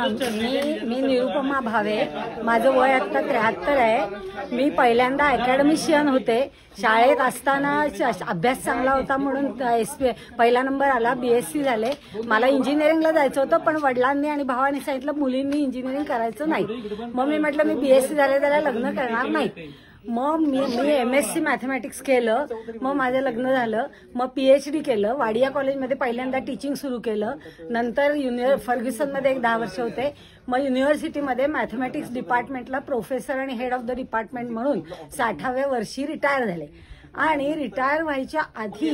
मी निरुपमा भावे, माझं वय आता 73 आहे। मी पहिल्यांदा अकॅडमिशियन होते। शाळेत असताना अभ्यास चांगला होता म्हणून पहिला नंबर आला, बीएससी झाले। मला इंजिनिअरिंगला जायचं होतं, पण वडिलांनी आणि भावाने सांगितलं मुलींनी इंजिनिअरिंग करायचं नाही। मग मी म्हटलं मी बीएससी झाले त्याला लग्न करणार नाही। मग मी एमएससी मॅथमॅटिक्स केलं, मग माझं लग्न झालं। मग पीएचडी केलं, वाडिया कॉलेजमध्ये पहिल्यांदा टीचिंग सुरू केलं। नंतर फर्ग्युसनमध्ये 10 वर्ष होते। मग युनिव्हर्सिटीमध्ये मॅथमॅटिक्स डिपार्टमेंटला प्रोफेसर आणि हेड ऑफ द डिपार्टमेंट म्हणून 60व्या वर्षी रिटायर झाले। आणि रिटायर व्हायच्या आधी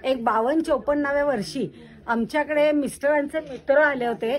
एक 52-54व्या वर्षी आमच्याकडे मिस्टरांचे मित्र आले होते,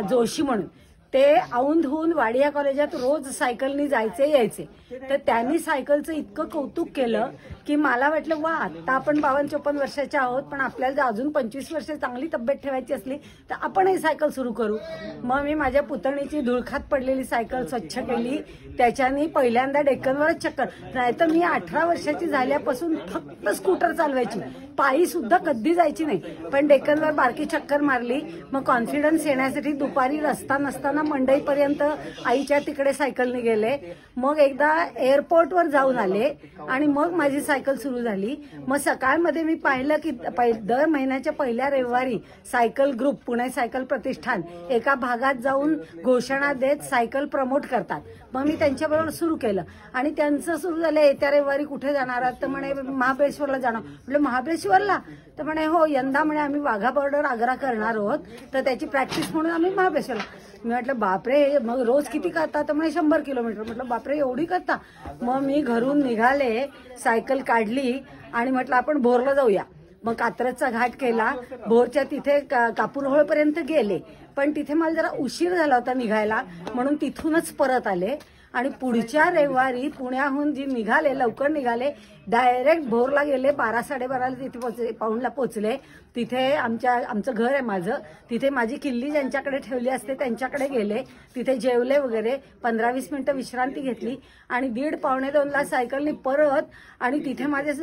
जोशी म्हणून। ते औंधहून वाडिया कॉलेजात रोज सायकलनी जायचे यायचे। तर त्यांनी सायकलचं इतकं कौतुक केलं की मला वाटलं वा, आता आपण 52-54 वर्षाचे आहोत, पण आपल्याला जर अजून 25 वर्ष चांगली तब्येत ठेवायची असली तर आपणही सायकल सुरू करू। मग मी माझ्या पुतणीची धुळखात पडलेली सायकल स्वच्छ केली, त्याच्यानी पहिल्यांदा डेक्कनवरच चक्कर। नाहीतर मी 18 वर्षाची झाल्यापासून फक्त स्कूटर चालवायची, पायी सुद्धा कधी जायची नाही, पण डेक्कनवर बारकी चक्कर मारली। मग कॉन्फिडन्स येण्यासाठी दुपारी रस्ता नसताना मंडईपर्यंत आईच्या तिकडे सायकलने गेले। मग एकदा एअरपोर्टवर जाऊन आले आणि मग माझी सायकल सुरू झाली। मग सकाळमध्ये मी पाहिलं की दर महिन्याच्या पहिल्या रविवारी सायकल ग्रुप, पुणे सायकल प्रतिष्ठान एका भागात जाऊन घोषणा देत सायकल प्रमोट करतात। मग मी त्यांच्याबरोबर सुरू केलं आणि त्यांचं सुरू झालं येत्या रविवारी कुठे जाणार आहात, तर म्हणे महाबळेश्वरला जाणार। म्हटलं महाबळेश्वरला? तर म्हणे हो, यंदा म्हणे आम्ही वाघा बॉर्डर आग्रा करणार आहोत, तर त्याची प्रॅक्टिस म्हणून आम्ही महाबळेश्वरला। मी म्हटलं बापरे, मग रोज किती करता? तर म्हणे 100 किलोमीटर। म्हटलं बापरे, एवढी करता? मग मी घरून निघाले, सायकल काढली आणि म्हटलं आपण भोरला जाऊया। मग कात्रजचा घाट केला, भोरच्या तिथे कापूरहोळपर्यंत गेले, पण तिथे मला जरा उशीर झाला होता निघायला, म्हणून तिथूनच परत आले। आणि पुढच्या रविवारी पुण्याहून जी निघाले, लवकर निघाले, डायरेक्ट भोरला गेले। 12-12:30 तिथे पाऊणला पोहोचले। तिथे आमचं घर आहे माझं, तिथे माझी किल्ली ज्यांच्याकडे ठेवली असते त्यांच्याकडे गेले, तिथे जेवले वगैरे, 15-20 मिनिटं विश्रांती घेतली आणि 1:30-1:45ला सायकलनी परत। आणि तिथे माझे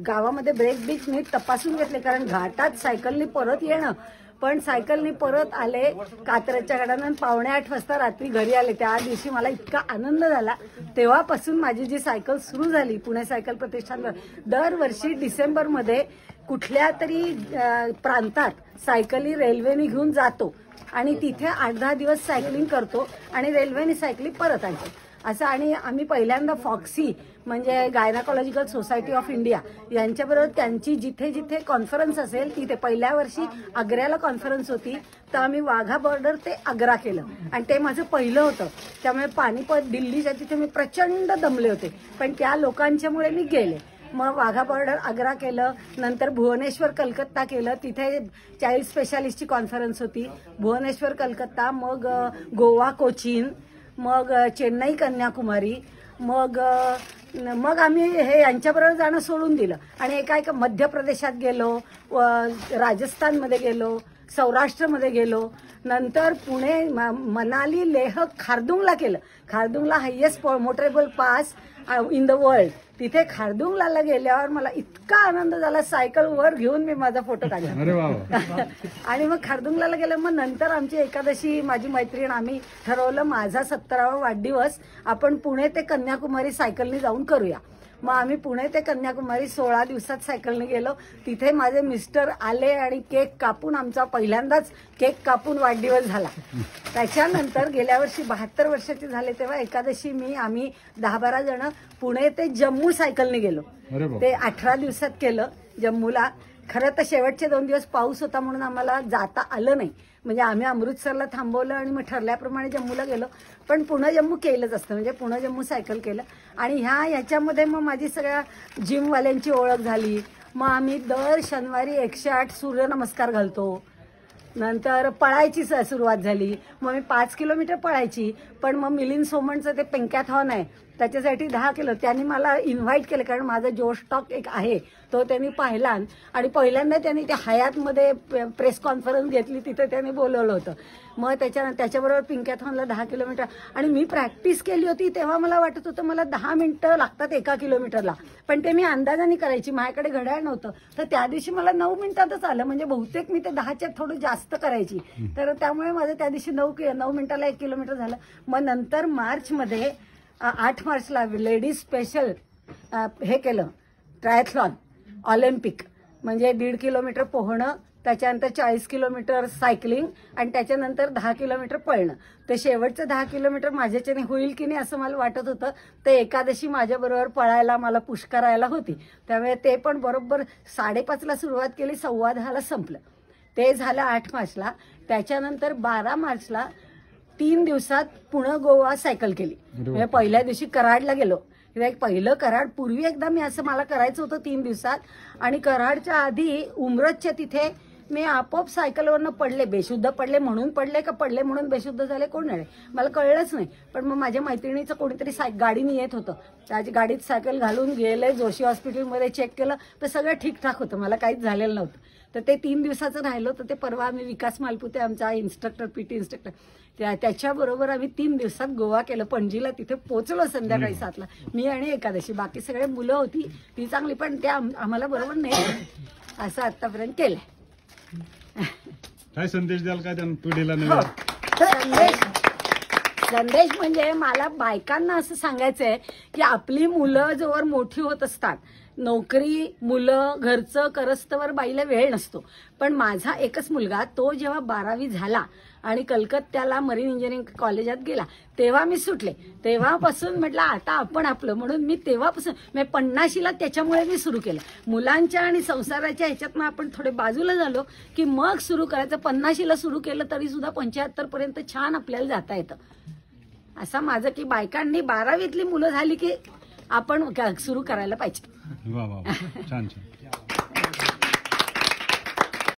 गावामध्ये ब्रेक बीक नीट तपासून घेतले, कारण घाटात सायकलनी परत येणं। पण सायकलनी परत आले कात्रजच्या घाटानं, 7:45 वाजता रात्री घरी आले। त्या दिवशी मला इतका आनंद झाला। तेव्हापासून माझी जी सायकल सुरू झाली पुणे सायकल प्रतिष्ठानवर, दरवर्षी डिसेंबरमध्ये कुठल्या तरी प्रांतात सायकली रेल्वेने घेऊन जातो आणि तिथे 8-10 दिवस सायकलिंग करतो आणि रेल्वेने सायकली परत आणतो असं। आणि आम्ही पहिल्यांदा फॉक्सी म्हणजे गायनाकॉलॉजिकल सोसायटी ऑफ इंडिया यांच्याबरोबर त्यांची जिथे जिथे कॉन्फरन्स असेल तिथे, पहिल्या वर्षी आग्र्याला कॉन्फरन्स होती, तर आम्ही वाघा बॉर्डर ते आग्रा केलं आणि ते माझं पहिलं होतं। त्यामुळे पानिपत दिल्लीच्या तिथे मी प्रचंड दमले होते, पण त्या लोकांच्यामुळे मी गेले। मग वाघा बॉर्डर आग्रा केलं, नंतर भुवनेश्वर कलकत्ता केलं, तिथे चाइल्ड स्पेशालिस्टची कॉन्फरन्स होती, भुवनेश्वर कलकत्ता, मग गोवा कोचीन, मग चेन्नई कन्याकुमारी, मग आम्ही हे यांच्याबरोबर जाणं सोडून दिलं आणि एका मध्य प्रदेशात गेलो, राजस्थानमध्ये गेलो, सौराष्ट्रमध्ये गेलो, नंतर पुणे, मनाली, लेह, खारदुंगला केलं। Khardungla highest motorable pass in the world, तिथे खारदुंगला गेल्यावर मला इतका आनंद झाला, सायकल वर घेऊन मी माझा फोटो काढला। आणि मग खारदुंगला गेलं। मग नंतर आमची एकादशी, माझी मैत्रीण, आम्ही ठरवलं माझा 17वा वाढदिवस आपण पुणे ते कन्याकुमारी सायकलने जाऊन करूया। मग आम्ही पुणे ते कन्याकुमारी 16 दिवसात सायकलने गेलो। तिथे माझे मिस्टर आले आणि केक कापून, आमचा पहिल्यांदाच केक कापून वाढदिवस झाला। त्याच्यानंतर गेल्या वर्षी 72 वर्षाचे झाले तेव्हा एकादशी आम्ही 10-12 जण पुणे ते जम्मू सायकलने गेलो। ते 18 दिवसात केलं जम्मूला। खरं तर शेवटचे 2 दिवस पाऊस होता म्हणून आम्हाला जाता आलं नाही, म्हणजे आम्ही अमृतसरला थांबवलं आणि मग ठरल्याप्रमाणे जम्मूला गेलो, पण पुणे जम्मू केलंच असतं, म्हणजे पुणे जम्मू सायकल केलं। आणि ह्याच्यामध्ये मग माझी सगळ्या जिमवाल्यांची ओळख झाली। मग आम्ही दर शनिवारी 108 सूर्यनमस्कार घालतो। नंतर पळायची सुरुवात झाली, मग मी 5 किलोमीटर पळायची, पण मग मिलिंद सोमणचं ते पेंकॅथॉन आहे त्याच्यासाठी 10 किलो त्यांनी मला इन्व्हाइट केलं, कारण माझा जोश टॉक एक आहे तो त्यांनी पाहिला आणि पहिल्यांदा त्यांनी त्या हयातमध्ये प्रेस कॉन्फरन्स घेतली, तिथे त्यांनी बोलवलं होतं. मग त्याच्याबरोबर पिंकॅथॉनला 10 किलोमीटर आणि मी प्रॅक्टिस केली होती तेव्हा मला वाटत होतं मला 10 मिनिटं लागतात 1 किलोमीटरला, पण ते मी अंदाजाने करायची, माझ्याकडे घड्याळ नव्हतं. तर त्या दिवशी मला 9 मिनिटातच आलं, म्हणजे बहुतेक मी ते 10च्या थोडं जास्त करायची. तर त्यामुळे माझं त्या दिवशी 9 मिनिटाला 1 किलोमीटर झालं. मग नंतर मार्चमध्ये 8 मार्चला लेडीज स्पेशल हे केलं, ट्रायथलॉन ऑलिम्पिक, म्हणजे 1.5 किलोमीटर पोहणं, त्याच्यानंतर 40 किलोमीटर सायकलिंग आणि त्याच्यानंतर 10 किलोमीटर पळणं. ते शेवटचं 10 किलोमीटर माझ्याच्याने होईल की नाही असं मला वाटत होतं. ते एकादशी माझ्याबरोबर पळायला मला पुश करायला होती, त्यामुळे ते पण बरोबर 5:30ला सुरुवात केली, 10:15ला संपलं. ते झालं 8 मार्चला. त्याच्यानंतर 12 मार्चला 3 दिवसात पुणे गोवा सायकल केली. म्हणजे पहिल्या दिवशी कराडला गेलो. पहिलं कराड, पूर्वी एकदा मी असं मला करायचं होतं 3 दिवसात, आणि कराडच्या आधी उमरतच्या तिथे मी आपोआप सायकलवरनं पडले, बेशुद्ध पडले म्हणून पडले का पडले म्हणून बेशुद्ध झाले कोण नाही, मला कळलंच नाही. पण मग माझ्या मैत्रिणीचं कोणीतरी गाडीने येत होतं, त्याची गाडीत सायकल घालून गेले, जोशी हॉस्पिटलमध्ये चेक केलं तर सगळं ठीकठाक होतं, मला काहीच झालेलं नव्हतं. तर ते 3 दिवसाचं राहिलं होतं. ते परवा आम्ही विकास मालपुते आमचा इन्स्ट्रक्टर, PT इन्स्ट्रक्टर, त्याच्याबरोबर आम्ही 3 दिवसात गोवा केलं. पणजीला तिथे पोहोचलो संध्याकाळी 7ला, मी आणि एकादशी. बाकी सगळे मुलं होती ती चांगली, पण ते आम्हाला बरोबर नाही असं आतापर्यंत केलंय. काय संदेश द्याल काय त्या पिढीला? संदेश म्हणजे मला बायकांना असं सांगायचंय की आपली मुलं जोवर मोठी होत असतात, नोकरी, मुलं, घरचं करस्तवर बाईला वेळ नसतो. पण माझा एकच मुलगा, तो जेव्हा 12वी झाला आणि कलकत्त्याला मरीन इंजिनिअरिंग कॉलेजात गेला तेव्हा मी सुटले. तेव्हापासून म्हटलं आता आपण आपलं, म्हणून मी तेव्हापासून 50ला त्याच्यामुळे मी सुरू केलं. मुलांच्या आणि संसाराच्या ह्याच्यातनं आपण थोडे बाजूला झालो की मग सुरू करायचं. 50ला सुरू केलं तरी सुद्धा 75 पर्यंत छान आपल्याला जाता येतं. असं माझं की बायकांनी 12वीतली मुलं झाली की आपण सुरू करायला पाहिजे. वा वा, छान छान.